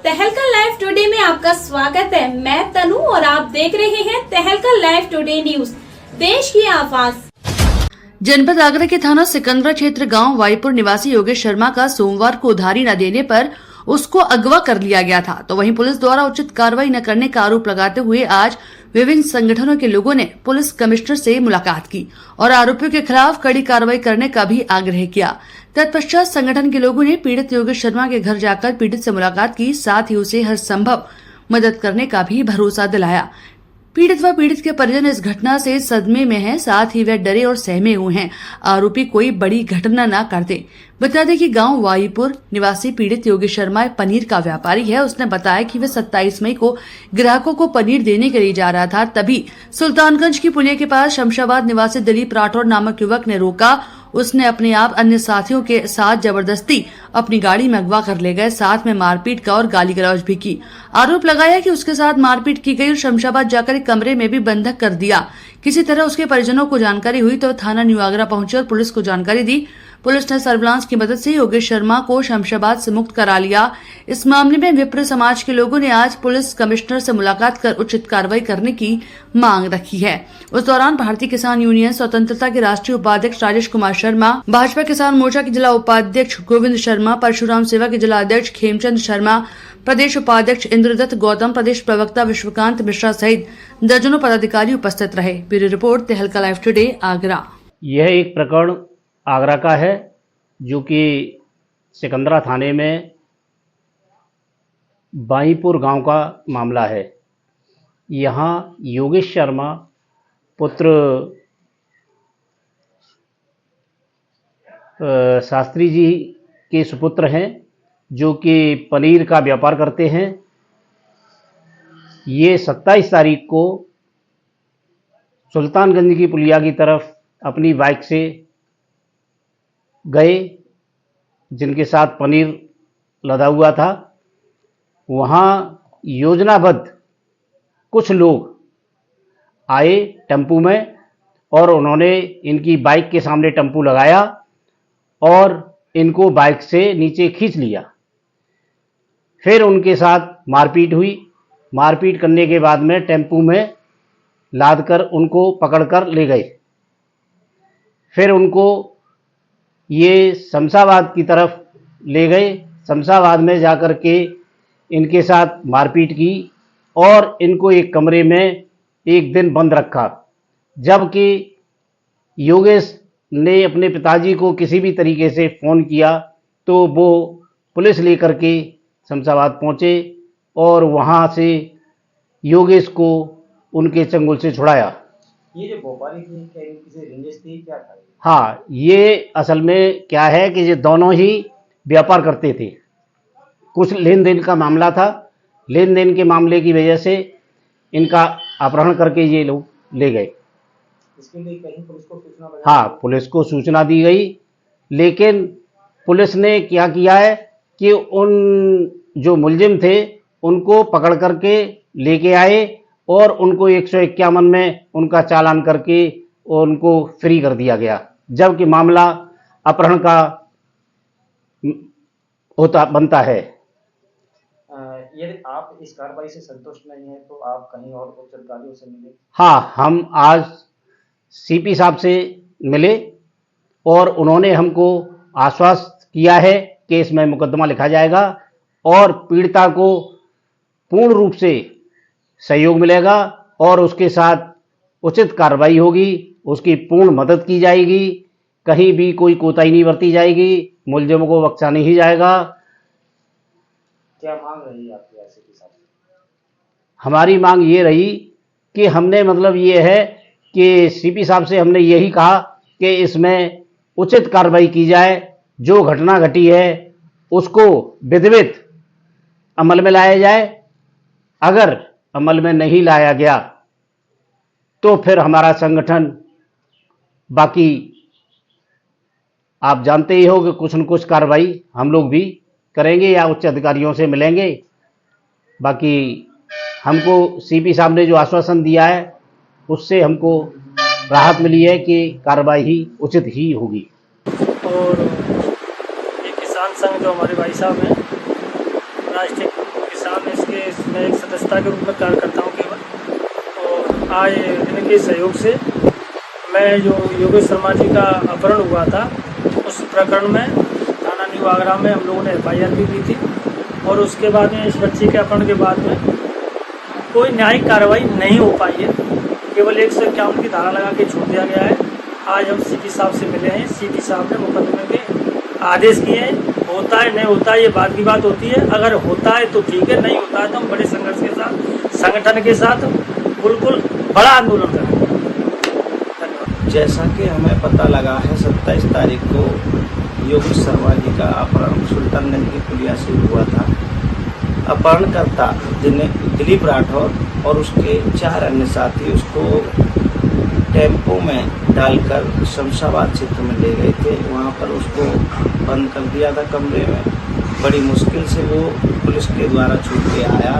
तहलका live today में आपका स्वागत है। मैं तनु और आप देख रहे हैं तहलका लाइव टुडे न्यूज, देश की आवाज। जनपद आगरा के थाना सिकंदरा क्षेत्र गांव वाईपुर निवासी योगेश शर्मा का सोमवार को उधारी न देने पर उसको अगवा कर लिया गया था, तो वहीं पुलिस द्वारा उचित कार्रवाई न करने का आरोप लगाते हुए आज विभिन्न संगठनों के लोगों ने पुलिस कमिश्नर से मुलाकात की और आरोपियों के खिलाफ कड़ी कार्रवाई करने का भी आग्रह किया। तत्पश्चात संगठन के लोगों ने पीड़ित योगेश शर्मा के घर जाकर पीड़ित से मुलाकात की, साथ ही उसे हर संभव मदद करने का भी भरोसा दिलाया। पीड़ित व पीड़ित के परिजन इस घटना से सदमे में हैं, साथ ही वे डरे और सहमे हुए हैं। आरोपी कोई बड़ी घटना न करते। बता दें कि गांव वाईपुर निवासी पीड़ित योगेश शर्मा पनीर का व्यापारी है। उसने बताया कि वे 27 मई को ग्राहकों को पनीर देने के लिए जा रहा था, तभी सुल्तानगंज की पुलिया के पास शमशाबाद निवासी दिलीप राठौर नामक युवक ने रोका। उसने अपने आप अन्य साथियों के साथ जबरदस्ती अपनी गाड़ी में अगवा कर ले गए, साथ में मारपीट का और गाली गलौज भी की। आरोप लगाया कि उसके साथ मारपीट की गई और शमशाबाद जाकर एक कमरे में भी बंधक कर दिया। किसी तरह उसके परिजनों को जानकारी हुई तो थाना न्यू आगरा पहुंचे और पुलिस को जानकारी दी। पुलिस ने सर्विलांस की मदद से योगेश शर्मा को शमशाबाद से मुक्त करा लिया। इस मामले में विप्र समाज के लोगों ने आज पुलिस कमिश्नर से मुलाकात कर उचित कार्रवाई करने की मांग रखी है। उस दौरान भारतीय किसान यूनियन स्वतंत्रता के राष्ट्रीय उपाध्यक्ष राजेश कुमार शर्मा, भाजपा किसान मोर्चा के जिला उपाध्यक्ष गोविंद शर्मा, परशुराम सेवा के जिला अध्यक्ष खेमचंद शर्मा, प्रदेश उपाध्यक्ष इंद्रदत्त गौतम, प्रदेश प्रवक्ता विश्वकांत मिश्रा सहित दर्जनों पदाधिकारी उपस्थित रहे। ब्यूरो रिपोर्ट तहलका लाइव टुडे आगरा। यह एक प्रकरण आगरा का है जो कि सिकंदरा थाने में बाईपुर गांव का मामला है। यहाँ योगेश शर्मा पुत्र शास्त्री जी के सुपुत्र हैं जो कि पनीर का व्यापार करते हैं। ये 27 तारीख को सुल्तानगंज की पुलिया की तरफ अपनी बाइक से गए, जिनके साथ पनीर लदा हुआ था। वहाँ योजनाबद्ध कुछ लोग आए टेम्पू में और उन्होंने इनकी बाइक के सामने टेम्पू लगाया और इनको बाइक से नीचे खींच लिया। फिर उनके साथ मारपीट हुई। मारपीट करने के बाद में टेम्पू में लादकर उनको पकड़कर ले गए। फिर उनको ये शमशाबाद की तरफ ले गए। शमशाबाद में जाकर के इनके साथ मारपीट की और इनको एक कमरे में एक दिन बंद रखा, जबकि योगेश ने अपने पिताजी को किसी भी तरीके से फ़ोन किया तो वो पुलिस लेकर के शमशाबाद पहुँचे और वहाँ से योगेश को उनके चंगुल से छुड़ाया। ये जो व्यापारी थी, क्या किसी रंजिश थी, क्या था? हाँ, ये असल में क्या है कि ये दोनों ही व्यापार करते थे। कुछ लेन देन का मामला था। लेन देन के मामले की वजह से इनका अपहरण करके ये लोग ले गए। इसके लिए कहीं पुलिस को सूचना? हाँ, पुलिस को सूचना दी गई, लेकिन पुलिस ने क्या किया है कि उन जो मुलजिम थे उनको पकड़ करके लेके आए और उनको 151 में उनका चालान करके उनको फ्री कर दिया गया, जबकि मामला अपहरण का बनता है। यदि आप इस कार्रवाई से संतुष्ट नहीं है तो आप कहीं और उच्च अधिकारियों से मिले? हाँ, हम आज सीपी साहब से मिले और उन्होंने हमको आश्वस्त किया है कि इसमें मुकदमा लिखा जाएगा और पीड़िता को पूर्ण रूप से सहयोग मिलेगा और उसके साथ उचित कार्रवाई होगी, उसकी पूर्ण मदद की जाएगी, कहीं भी कोई कोताही नहीं बरती जाएगी, मुलजिमों को बख्शा नहीं जाएगा। क्या मांग रही आपकी ऐसे के साथ? हमारी मांग ये रही कि हमने मतलब ये है कि सीपी साहब से हमने यही कहा कि इसमें उचित कार्रवाई की जाए। जो घटना घटी है उसको विधिवत अमल में लाया जाए। अगर अमल में नहीं लाया गया तो फिर हमारा संगठन, बाकी आप जानते ही हो कि कुछ न कुछ कार्रवाई हम लोग भी करेंगे या उच्च अधिकारियों से मिलेंगे। बाकी हमको सीपी साहब ने जो आश्वासन दिया है उससे हमको राहत मिली है कि कार्रवाई ही उचित ही होगी। और ये किसान संघ जो हमारे भाई साहब हैं, राष्ट्रीय किसान पहचान इसके मैं एक सदस्यता के रूप में कार्य करता हूँ केवल। और आज इनके सहयोग से मैं जो योगेश शर्मा जी का अपहरण हुआ था उस प्रकरण में थाना न्यू आगरा में हम लोगों ने FIR भी की थी। और उसके बाद में इस बच्चे के अपहरण के बाद में कोई न्यायिक कार्रवाई नहीं हो पाई है, केवल 151 की धारा लगा के छोड़ दिया गया है। आज हम CP साहब से मिले हैं। CP साहब ने मुकदमे के आदेश किए हैं। होता है नहीं होता है ये बाद की बात होती है, अगर होता है तो ठीक है, नहीं होता है तो हम बड़े संघर्ष के साथ संगठन के साथ बिल्कुल बड़ा आंदोलन करेंगे। धन्यवाद। जैसा कि हमें पता लगा है 27 तारीख को योगेश शर्मा जी का अपहरण सुल्तानगंज की पुलिया से हुआ था। अपहरणकर्ता दिलीप राठौर और उसके 4 अन्य साथी उसको टेम्पो में डालकर शमशाबाद क्षेत्र में ले गए थे। वहाँ पर उसको बंद कर दिया था कमरे में। बड़ी मुश्किल से वो पुलिस के द्वारा छूट के आया।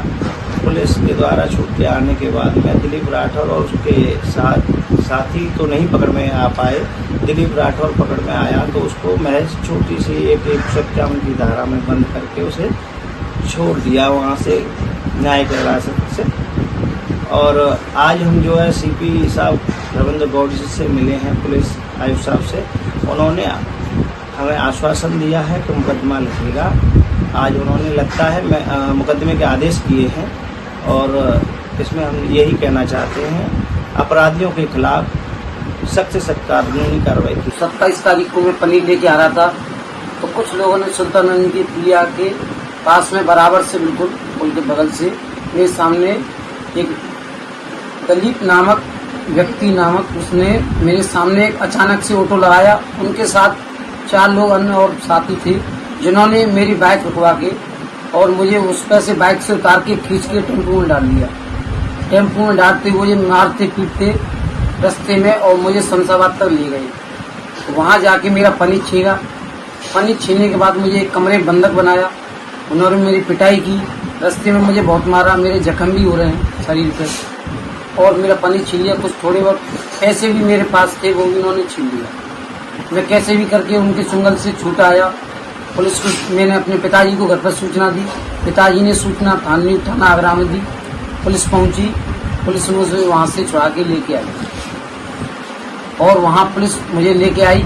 पुलिस के द्वारा छूट के आने के बाद में दिलीप राठौर और उसके साथी तो नहीं पकड़ में आ पाए। दिलीप राठौर पकड़ में आया तो उसको महज छोटी सी एक 151 की धारा में बंद करके उसे छोड़ दिया वहाँ से न्यायिक हिरासत से। और आज हम जो है CP साहब रविंद्र गौड़ जी से मिले हैं, पुलिस आयुक्त साहब से। उन्होंने हमें आश्वासन दिया है कि मुकदमा लिखेगा। आज उन्होंने लगता है मुकदमे के आदेश किए हैं और इसमें हम यही कहना चाहते हैं अपराधियों के खिलाफ सख्त से सख्त कानूनी कार्रवाई की। 27 तारीख को मैं पनीर लेके आ रहा था तो कुछ लोगों ने सुल्तानगंज की पुलिया के पास में बराबर से बिल्कुल पुल के बगल से मेरे सामने एक दलीप नामक व्यक्ति उसने मेरे सामने एक अचानक से ऑटो लगाया। उनके साथ 4 लोग अन्य और साथी थे जिन्होंने मेरी बाइक रुकवा के और मुझे उस पर से बाइक से उतार के खींच के टेम्पो में डाल दिया। टेम्पो में डालते हुए मारते पीटते रास्ते में और मुझे शमशाबाद तक ले गए। वहाँ जाके मेरा पनी छीना। पनी छीनने के बाद मुझे एक कमरे बंधक बनाया। उन्होंने मेरी पिटाई की। रास्ते में मुझे बहुत मारा। मेरे जख्म भी हो रहे हैं शरीर पे और मेरा पनी छीन लिया। कुछ थोड़े बहुत पैसे भी मेरे पास थे वो भी उन्होंने छीन लिया। मैं कैसे भी करके उनके चुंगल से छूट आया। पुलिस को मैंने अपने पिताजी को घर पर सूचना दी। पिताजी ने सूचना थाना आगरा में दी। पुलिस पहुंची। पुलिस मुझे वहाँ से छुड़ा के लेके आई और वहाँ पुलिस मुझे लेके आई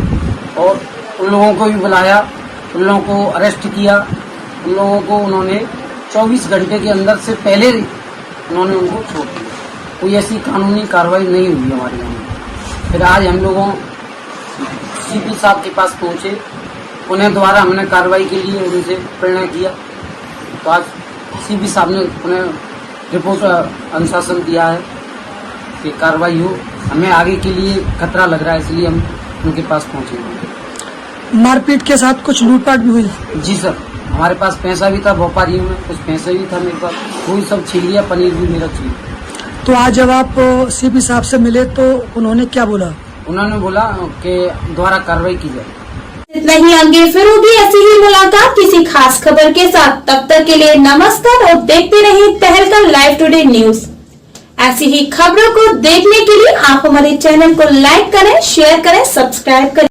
और उन लोगों को भी बुलाया। उन लोगों को अरेस्ट किया। उन लोगों को उन्होंने 24 घंटे के अंदर से पहले उन्होंने उनको छोड़ दिया। कोई ऐसी कानूनी कार्रवाई नहीं हुई हमारे यहाँ। फिर आज हम लोगों CP साहब के पास पहुँचे। उन्हें द्वारा हमने कार्रवाई के लिए उनसे प्रेरणा किया तो आज CP साहब ने उन्हें रिपोर्ट अनुशासन दिया है कि कार्रवाई हो। हमें आगे के लिए खतरा लग रहा है इसलिए हम उनके पास पहुँचे। मारपीट के साथ कुछ लूटपाट भी हुई? जी सर, हमारे पास पैसा भी था व्यापारियों में, कुछ पैसे भी था मेरे पास, वही सब छीन लिया। पनीर भी मेरा छीन। तो आज जब आप CP साहब से मिले तो उन्होंने क्या बोला? उन्होंने बोला कि द्वारा कार्रवाई की जाए। इतना ही, आगे फिर होगी ऐसी ही मुलाकात किसी खास खबर के साथ। तब तक के लिए नमस्कार और देखते रहिए तहलका लाइव टुडे न्यूज। ऐसी ही खबरों को देखने के लिए आप हमारे चैनल को लाइक करें, शेयर करें, सब्सक्राइब करें।